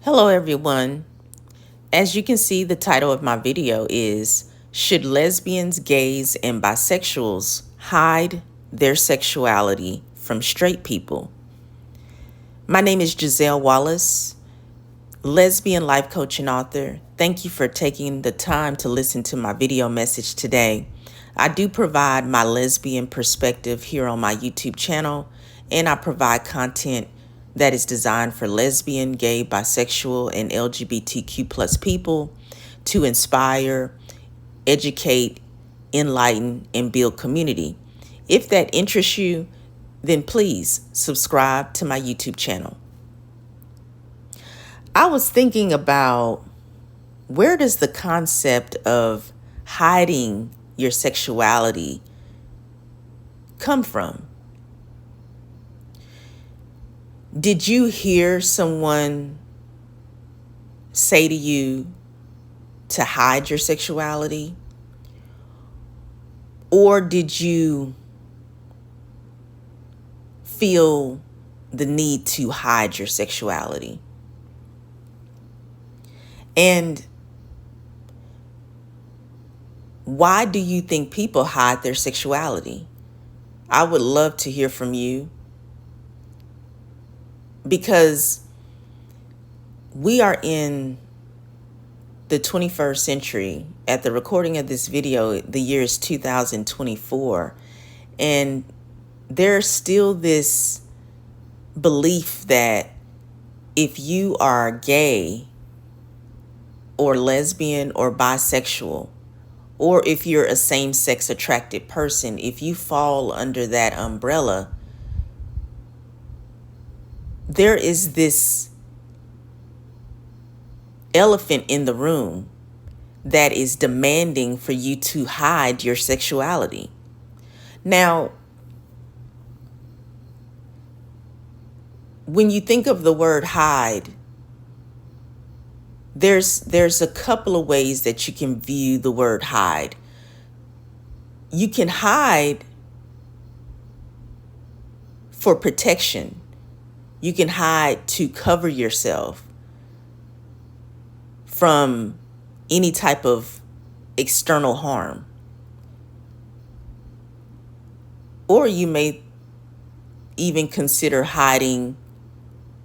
Hello everyone. As you can see, the title of my video is Should Lesbians, Gays, and Bisexuals Hide Their Sexuality from Straight People? My name is Giselle Wallace, lesbian life coach and author. Thank you for taking the time to listen to my video message today. I do provide my lesbian perspective here on my YouTube channel, and I provide content that is designed for lesbian, gay, bisexual, and LGBTQ plus people to inspire, educate, enlighten, and build community. If that interests you, then please subscribe to my YouTube channel. I was thinking about, where does the concept of hiding your sexuality come from? Did you hear someone say to you to hide your sexuality? Or did you feel the need to hide your sexuality? And why do you think people hide their sexuality? I would love to hear from you, because we are in the 21st century. At the recording of this video, the year is 2024, and there's still this belief that if you are gay or lesbian or bisexual, or if you're a same-sex attracted person, if you fall under that umbrella, there is this elephant in the room that is demanding for you to hide your sexuality. Now, when you think of the word hide, there's a couple of ways that you can view the word hide. You can hide for protection. You can hide to cover yourself from any type of external harm. Or you may even consider hiding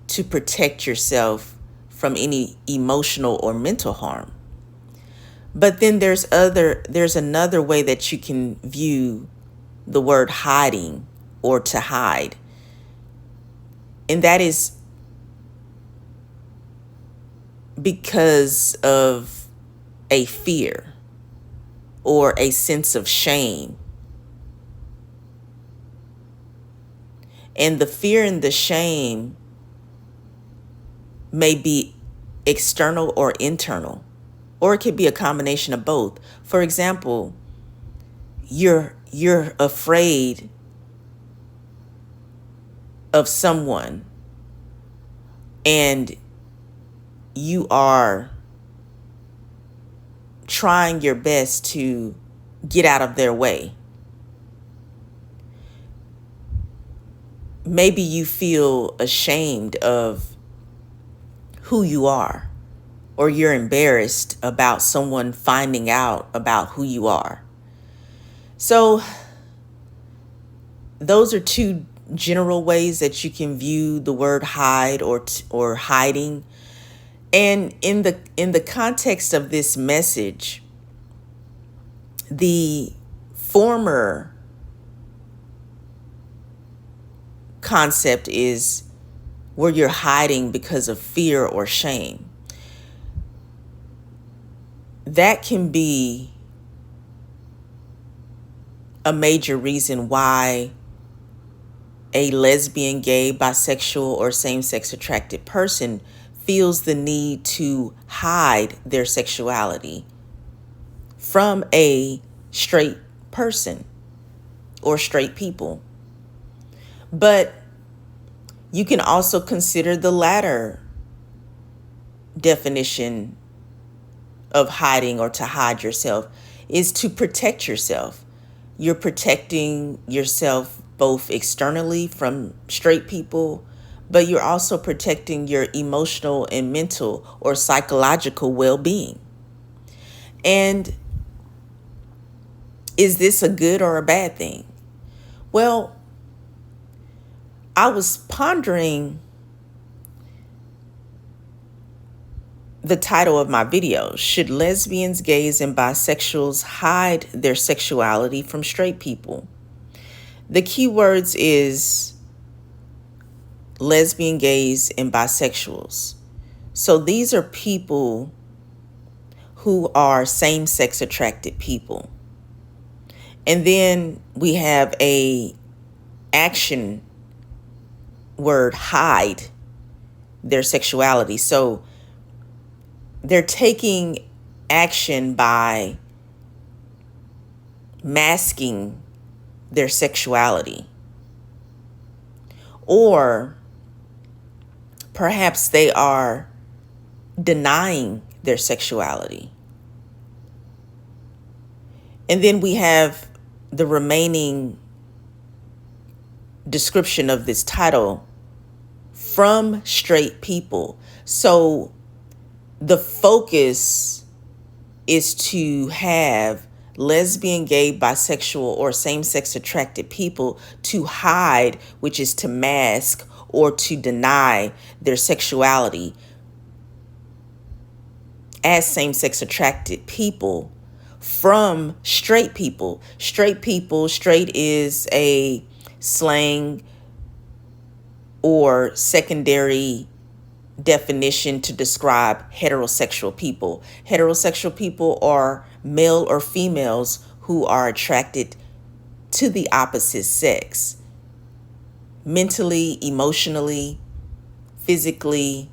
to protect yourself from any emotional or mental harm. But then there's another way that you can view the word hiding or to hide. And that is because of a fear or a sense of shame. And the fear and the shame may be external or internal, or it could be a combination of both. For example, you're afraid of someone, and you are trying your best to get out of their way. Maybe you feel ashamed of who you are, or you're embarrassed about someone finding out about who you are. So those are two general ways that you can view the word hide or hiding. And in the context of this message, the former concept is where you're hiding because of fear or shame. That can be a major reason why a lesbian, gay, bisexual, or same-sex attracted person feels the need to hide their sexuality from a straight person or straight people. But you can also consider the latter definition of hiding or to hide yourself is to protect yourself. You're protecting yourself both externally from straight people, but you're also protecting your emotional and mental or psychological well-being. And is this a good or a bad thing? Well, I was pondering the title of my video. Should lesbians, gays, and bisexuals hide their sexuality from straight people? The key words is lesbian, gays, and bisexuals. So these are people who are same-sex attracted people. And then we have a action word, hide their sexuality. So they're taking action by masking their sexuality. Or perhaps they are denying their sexuality. And then we have the remaining description of this title, from straight people. So the focus is to have lesbian, gay, bisexual, or same-sex attracted people to hide, which is to mask or to deny their sexuality as same-sex attracted people from straight people. Straight is a slang or secondary definition to describe heterosexual people. Heterosexual people are male or females who are attracted to the opposite sex, mentally, emotionally, physically,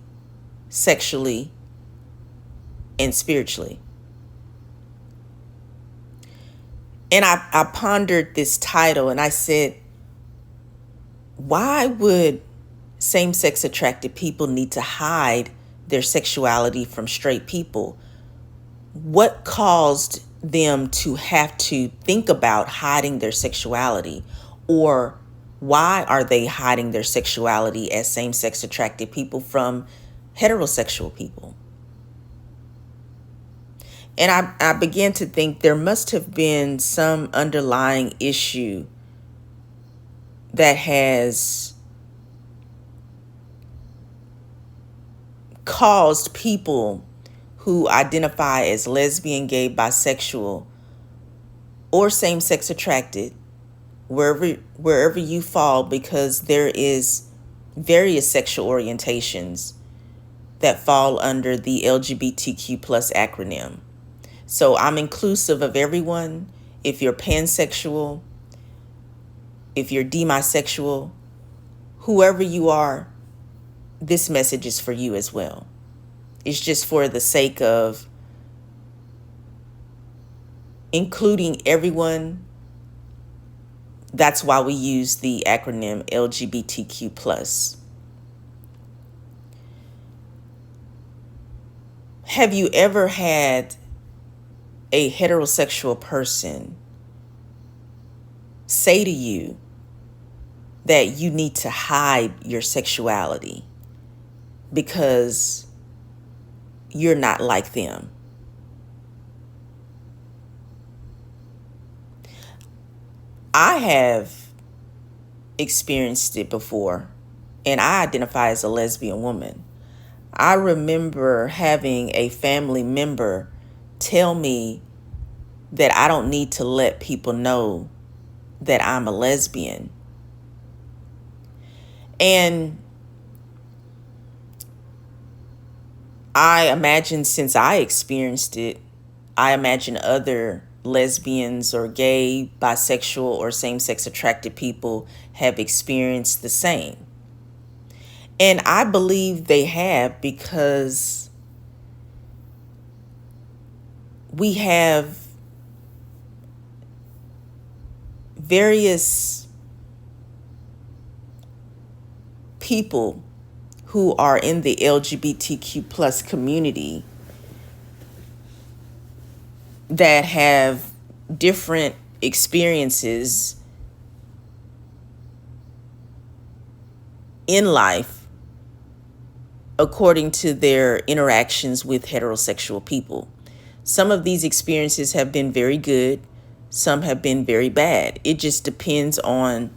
sexually, and spiritually. And I pondered this title and I said, why would same-sex attracted people need to hide their sexuality from straight people? What caused them to have to think about hiding their sexuality? Or why are they hiding their sexuality as same-sex attracted people from heterosexual people? And I began to think there must have been some underlying issue that has caused people who identify as lesbian, gay, bisexual, or same-sex attracted, wherever you fall, because there is various sexual orientations that fall under the LGBTQ plus acronym. So I'm inclusive of everyone. If you're pansexual, if you're demisexual, whoever you are, this message is for you as well. It's just for the sake of including everyone. That's why we use the acronym LGBTQ plus. Have you ever had a heterosexual person say to you that you need to hide your sexuality because you're not like them? I have experienced it before, and I identify as a lesbian woman. I remember having a family member tell me that I don't need to let people know that I'm a lesbian. And I imagine, since I experienced it, I imagine other lesbians or gay, bisexual, or same-sex attracted people have experienced the same. And I believe they have, because we have various people who are in the LGBTQ plus community that have different experiences in life according to their interactions with heterosexual people. Some of these experiences have been very good, some have been very bad. It just depends on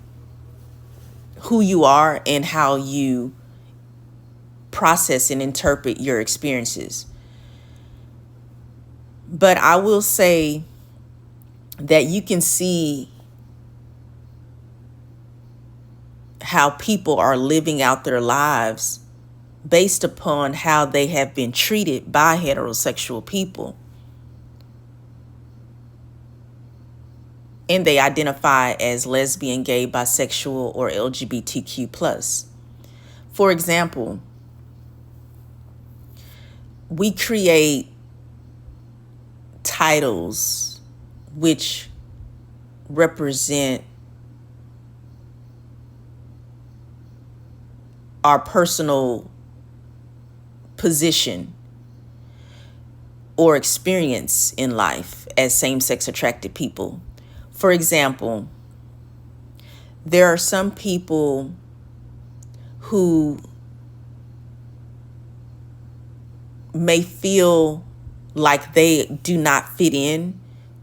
who you are and how you process and interpret your experiences. But I will say that you can see how people are living out their lives based upon how they have been treated by heterosexual people. And they identify as lesbian, gay, bisexual, or LGBTQ+. For example, we create titles which represent our personal position or experience in life as same-sex attracted people. For example, there are some people who may feel like they do not fit in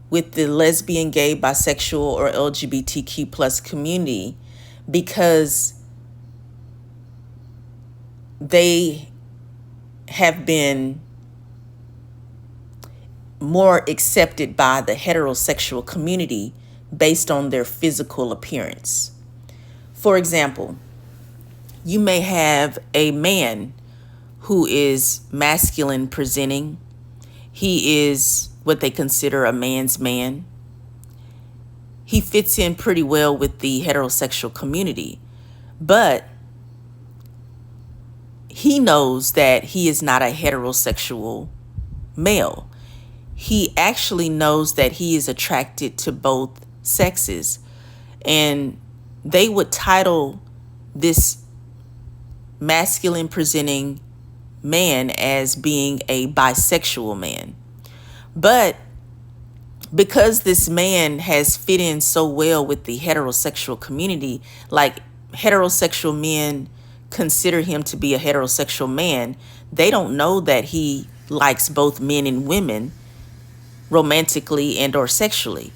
with the lesbian, gay, bisexual, or LGBTQ+ community because they have been more accepted by the heterosexual community based on their physical appearance. For example, you may have a man who is masculine presenting. He is what they consider a man's man. He fits in pretty well with the heterosexual community, but he knows that he is not a heterosexual male. He actually knows that he is attracted to both sexes, and they would title this masculine presenting man as being a bisexual man. But because this man has fit in so well with the heterosexual community, like heterosexual men consider him to be a heterosexual man, they don't know that he likes both men and women romantically and or sexually.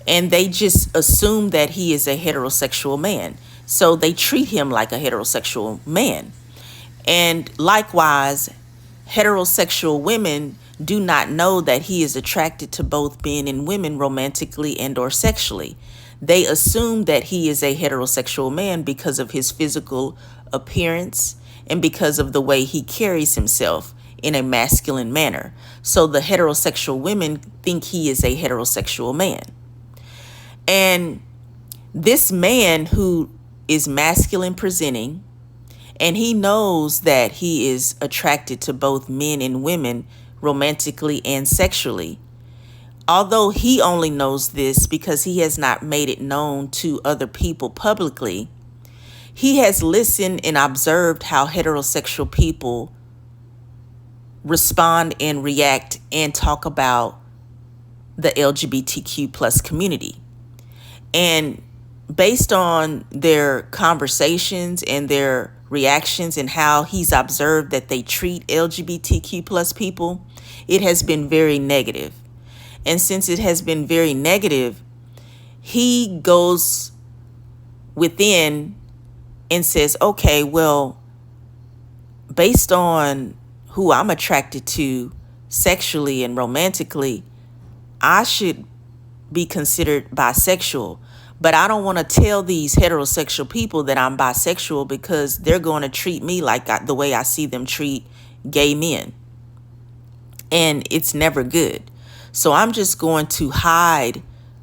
And they just assume that he is a heterosexual man. So they treat him like a heterosexual man. And likewise, heterosexual women do not know that he is attracted to both men and women romantically and or sexually. They assume that he is a heterosexual man because of his physical appearance and because of the way he carries himself in a masculine manner. So the heterosexual women think he is a heterosexual man. And this man who is masculine presenting, and he knows that he is attracted to both men and women romantically and sexually, although he only knows this because he has not made it known to other people publicly, he has listened and observed how heterosexual people respond and react and talk about the LGBTQ+ community. And based on their conversations and their reactions and how he's observed that they treat LGBTQ+ people, it has been very negative. And since it has been very negative, he goes within and says, okay, well, based on who I'm attracted to sexually and romantically, I should be considered bisexual. But I don't want to tell these heterosexual people that I'm bisexual because they're going to treat me like the way I see them treat gay men. And it's never good. So I'm just going to hide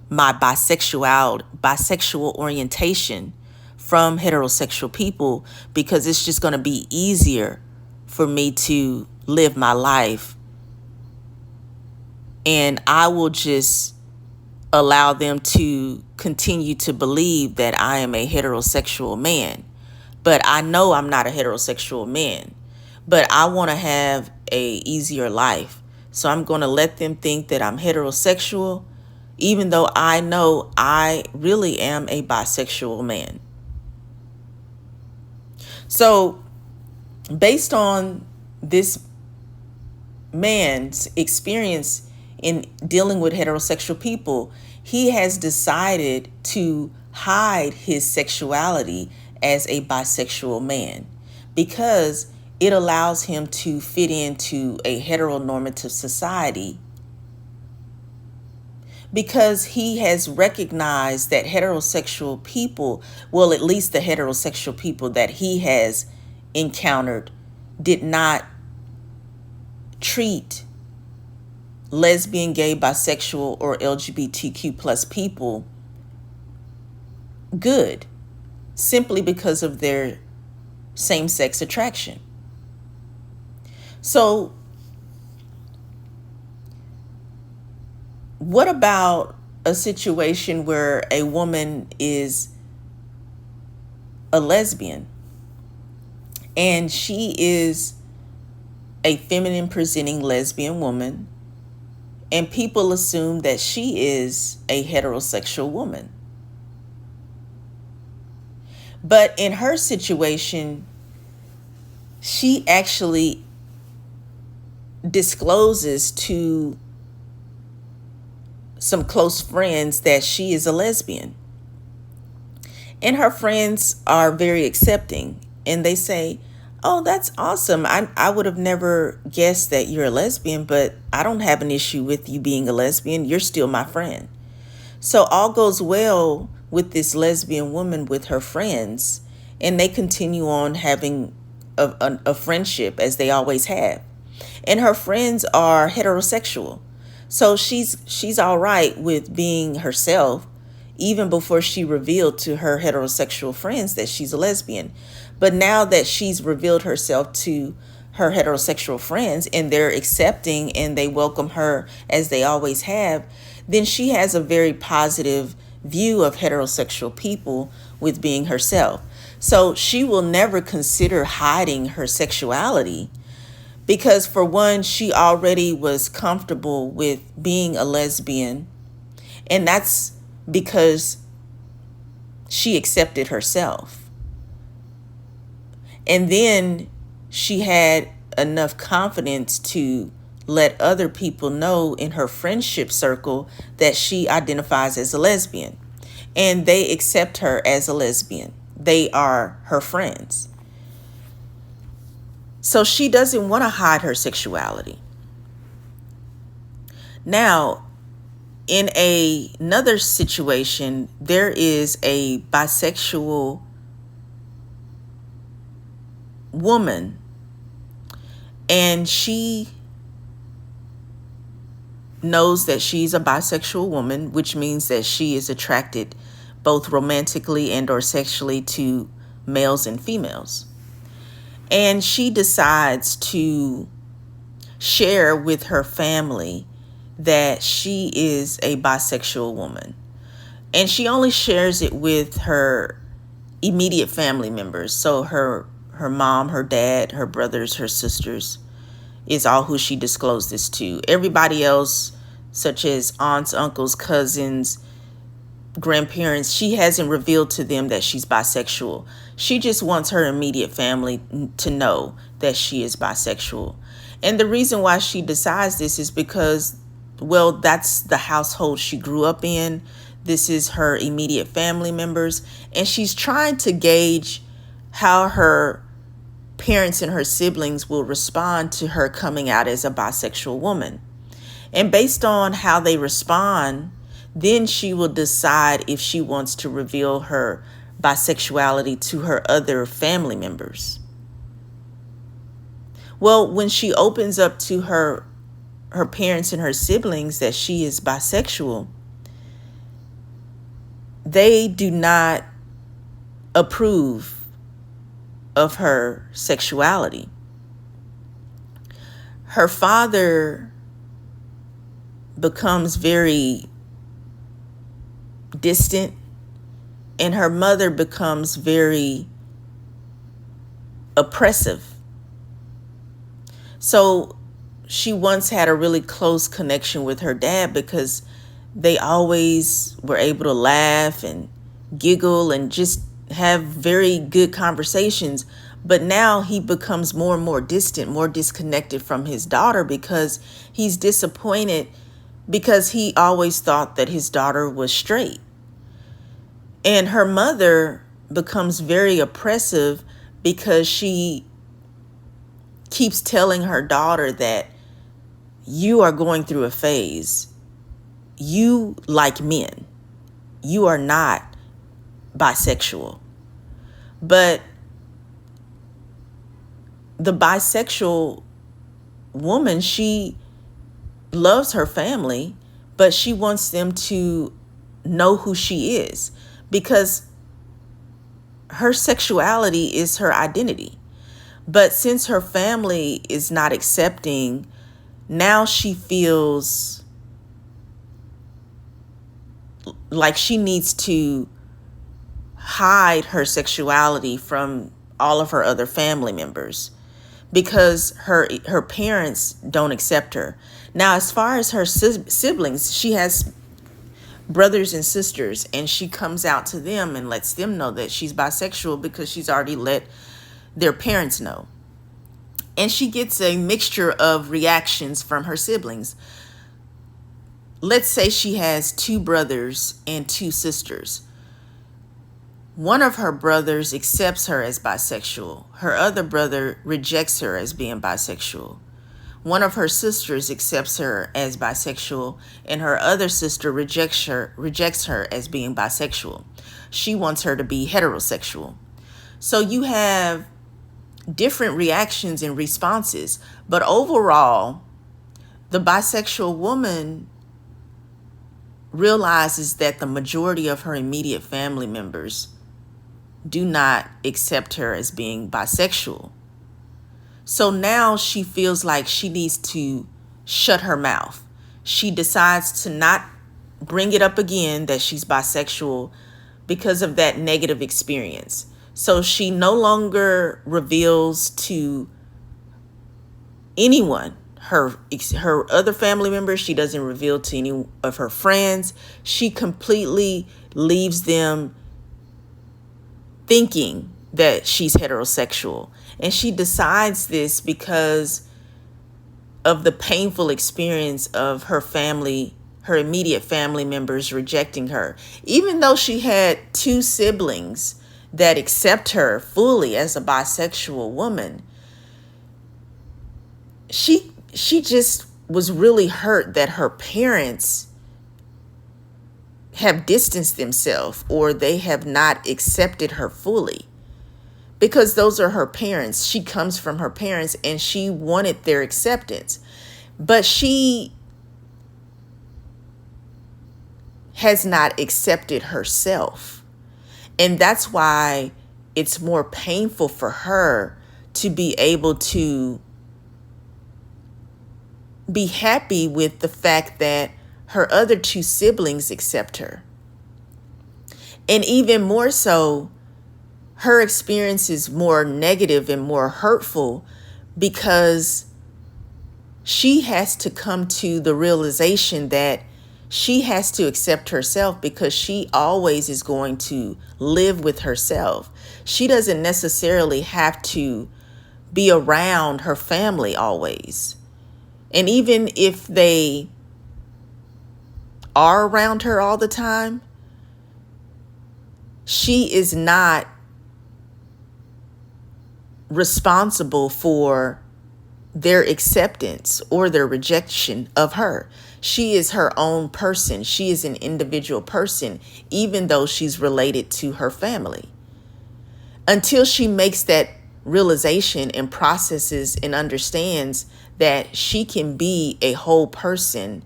my bisexual orientation from heterosexual people because it's just going to be easier for me to live my life. And I will just allow them to continue to believe that I am a heterosexual man. But I know I'm not a heterosexual man. But I want to have a easier life. So I'm going to let them think that I'm heterosexual, even though I know I really am a bisexual man. So Based on this man's experience in dealing with heterosexual people, he has decided to hide his sexuality as a bisexual man because it allows him to fit into a heteronormative society, because he has recognized that heterosexual people, well, at least the heterosexual people that he has encountered, did not treat lesbian, gay, bisexual, or LGBTQ plus people good, simply because of their same-sex attraction. So what about a situation where a woman is a lesbian and she is a feminine presenting lesbian woman, and people assume that she is a heterosexual woman? But in her situation, she actually discloses to some close friends that she is a lesbian. And her friends are very accepting, and they say, "Oh, that's awesome. I would have never guessed that you're a lesbian, but I don't have an issue with you being a lesbian. You're still my friend." So all goes well with this lesbian woman with her friends, and they continue on having a friendship as they always have. And her friends are heterosexual. So she's all right with being herself, even before she revealed to her heterosexual friends that she's a lesbian. But now that she's revealed herself to her heterosexual friends and they're accepting and they welcome her as they always have, then she has a very positive view of heterosexual people with being herself. So she will never consider hiding her sexuality, because for one, she already was comfortable with being a lesbian, and that's because she accepted herself. And then she had enough confidence to let other people know in her friendship circle that she identifies as a lesbian, and they accept her as a lesbian. They are her friends. So she doesn't want to hide her sexuality. Now, in another situation, there is a bisexual woman, and she knows that she's a bisexual woman, which means that she is attracted both romantically and or sexually to males and females. And she decides to share with her family that she is a bisexual woman. And she only shares it with her immediate family members. So her mom, her dad, her brothers, her sisters is all who she disclosed this to. Everybody else, such as aunts, uncles, cousins, grandparents, she hasn't revealed to them that she's bisexual. She just wants her immediate family to know that she is bisexual. And the reason why she decides this is because, well, that's the household she grew up in. This is her immediate family members. And she's trying to gauge how her parents and her siblings will respond to her coming out as a bisexual woman. And based on how they respond, then she will decide if she wants to reveal her bisexuality to her other family members. Well, when she opens up to her parents and her siblings that she is bisexual, they do not approve of her sexuality. Her father becomes very distant, and her mother becomes very oppressive. So she once had a really close connection with her dad because they always were able to laugh and giggle and just have very good conversations. But now he becomes more and more distant, more disconnected from his daughter because he's disappointed because he always thought that his daughter was straight. And her mother becomes very oppressive because she keeps telling her daughter that you are going through a phase. You like men. You are not bisexual. But the bisexual woman, she loves her family, but she wants them to know who she is because her sexuality is her identity. But since her family is not accepting, now she feels like she needs to hide her sexuality from all of her other family members because her parents don't accept her. Now, as far as her siblings, she has brothers and sisters, and she comes out to them and lets them know that she's bisexual because she's already let their parents know. And she gets a mixture of reactions from her siblings. Let's say she has 2 brothers and 2 sisters. One of her brothers accepts her as bisexual. Her other brother rejects her as being bisexual. One of her sisters accepts her as bisexual, and her other sister rejects her as being bisexual. She wants her to be heterosexual. So you have different reactions and responses, but overall, the bisexual woman realizes that the majority of her immediate family members do not accept her as being bisexual. So now she feels like she needs to shut her mouth. She decides to not bring it up again that she's bisexual because of that negative experience. So she no longer reveals to anyone, her other family members. She doesn't reveal to any of her friends. She completely leaves them thinking that she's heterosexual. And she decides this because of the painful experience of her family, her immediate family members rejecting her. Even though she had 2 siblings that accept her fully as a bisexual woman, she just was really hurt that her parents have distanced themselves or they have not accepted her fully, because those are her parents. She comes from her parents and she wanted their acceptance, but she has not accepted herself. And that's why it's more painful for her to be able to be happy with the fact that her other 2 siblings accept her. And even more so, her experience is more negative and more hurtful because she has to come to the realization that she has to accept herself because she always is going to live with herself. She doesn't necessarily have to be around her family always. And even if they are around her all the time, she is not responsible for their acceptance or their rejection of her. She is her own person. She is an individual person, even though she's related to her family. Until she makes that realization and processes and understands that she can be a whole person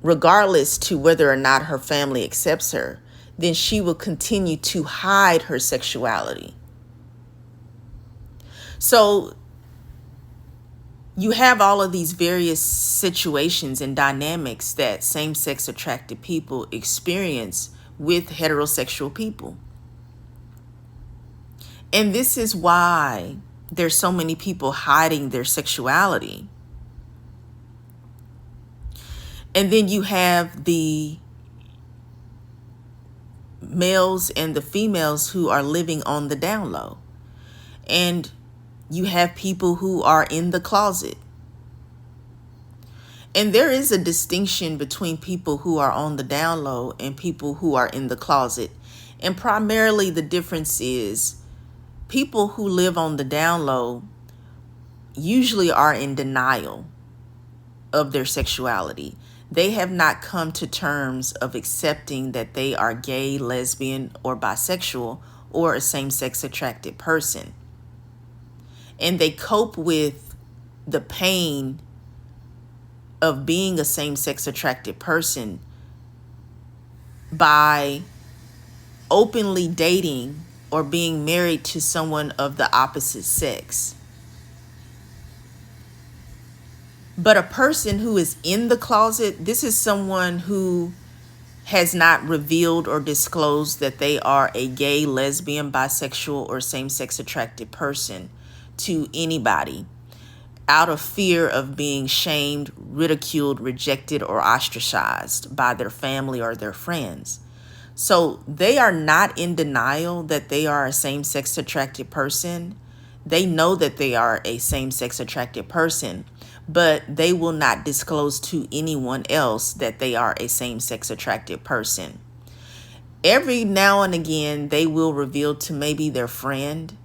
regardless to whether or not her family accepts her, then she will continue to hide her sexuality. So you have all of these various situations and dynamics that same-sex attracted people experience with heterosexual people. And this is why there's so many people hiding their sexuality. And then you have the males and the females who are living on the down low. And you have people who are in the closet. And there is a distinction between people who are on the down low and people who are in the closet. And primarily the difference is people who live on the down low usually are in denial of their sexuality. They have not come to terms of accepting that they are gay, lesbian, or bisexual, or a same-sex attracted person. And they cope with the pain of being a same-sex attracted person by openly dating or being married to someone of the opposite sex. But a person who is in the closet, this is someone who has not revealed or disclosed that they are a gay, lesbian, bisexual, or same-sex attracted person to anybody, out of fear of being shamed, ridiculed, rejected, or ostracized by their family or their friends. So they are not in denial that they are a same-sex attracted person. They know that they are a same-sex attracted person, but they will not disclose to anyone else that they are a same-sex attracted person. Every now and again, they will reveal to maybe their friend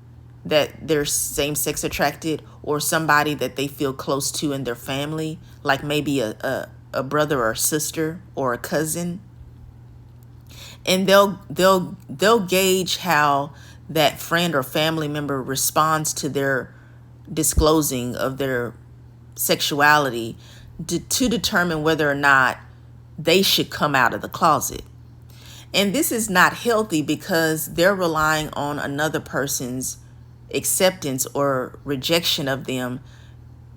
that they're same-sex attracted, or somebody that they feel close to in their family, like maybe a brother or sister or a cousin. And they'll gauge how that friend or family member responds to their disclosing of their sexuality to determine whether or not they should come out of the closet. And this is not healthy because they're relying on another person's acceptance or rejection of them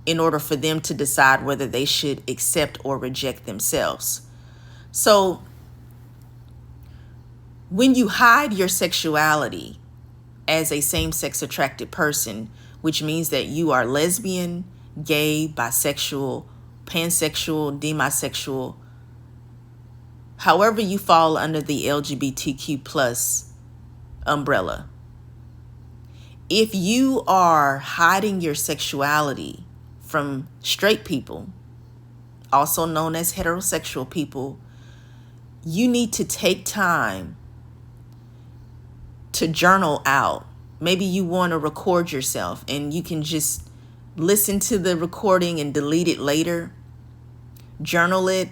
in order for them to decide whether they should accept or reject themselves. So when you hide your sexuality as a same-sex attracted person, which means that you are lesbian, gay, bisexual, pansexual, demisexual, however you fall under the LGBTQ plus umbrella. If you are hiding your sexuality from straight people, also known as heterosexual people, you need to take time to journal out. Maybe you want to record yourself and you can just listen to the recording and delete it later. Journal it.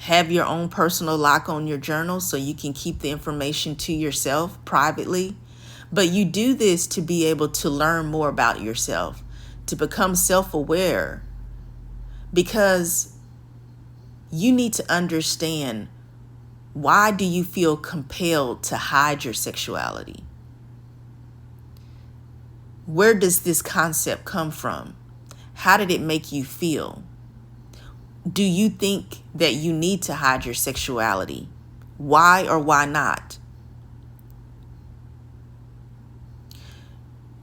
Have your own personal lock on your journal so you can keep the information to yourself privately. But you do this to be able to learn more about yourself, to become self-aware, because you need to understand, why do you feel compelled to hide your sexuality? Where does this concept come from? How did it make you feel? Do you think that you need to hide your sexuality? Why or why not?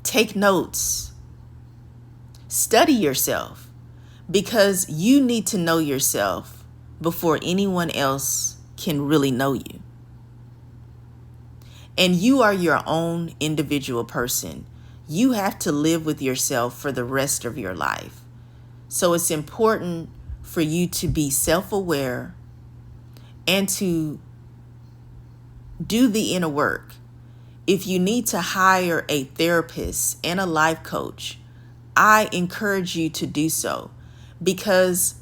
Take notes. Study yourself, because you need to know yourself before anyone else can really know you. And you are your own individual person. You have to live with yourself for the rest of your life. So it's important for you to be self-aware and to do the inner work. If you need to hire a therapist and a life coach, I encourage you to do so, because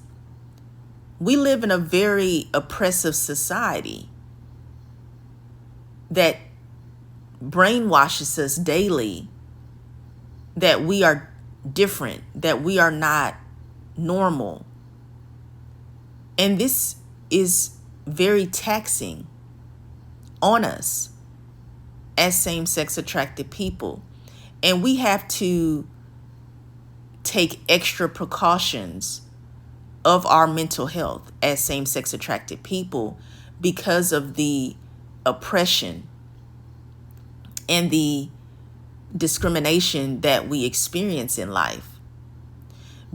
we live in a very oppressive society that brainwashes us daily that we are different, that we are not normal. And this is very taxing on us as same-sex attracted people. And we have to take extra precautions of our mental health as same-sex attracted people because of the oppression and the discrimination that we experience in life.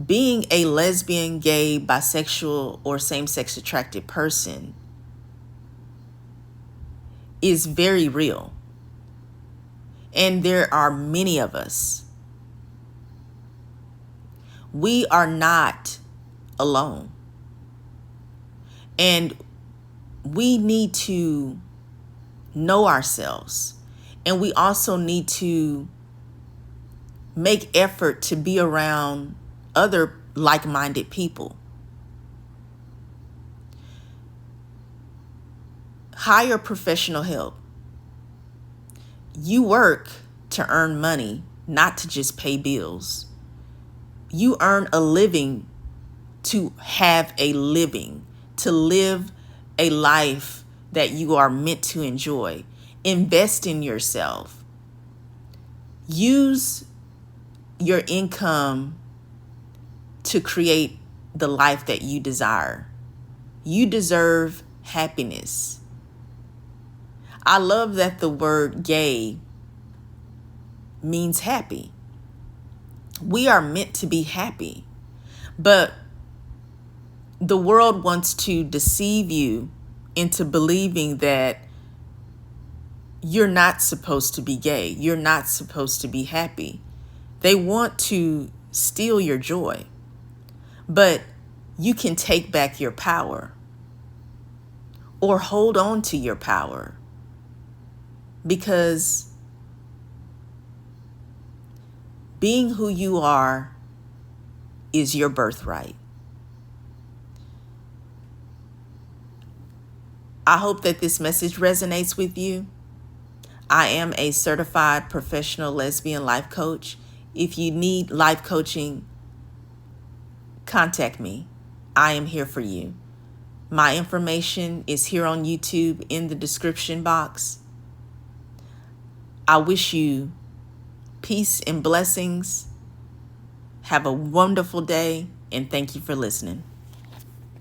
Being a lesbian, gay, bisexual, or same-sex attracted person is very real. And there are many of us We are not alone. And we need to know ourselves. And we also need to make effort to be around other like-minded people. Hire professional help. You work to earn money, not to just pay bills. You earn a living to have a living, to live a life that you are meant to enjoy. Invest in yourself. Use your income to create the life that you desire. You deserve happiness. I love that the word gay means happy. We are meant to be happy, but the world wants to deceive you into believing that you're not supposed to be gay. You're not supposed to be happy. They want to steal your joy, but you can take back your power or hold on to your power, because being who you are is your birthright. I hope that this message resonates with you. I am a certified professional lesbian life coach. If you need life coaching, contact me. I am here for you. My information is here on YouTube in the description box. I wish you peace and blessings. Have a wonderful day, and thank you for listening.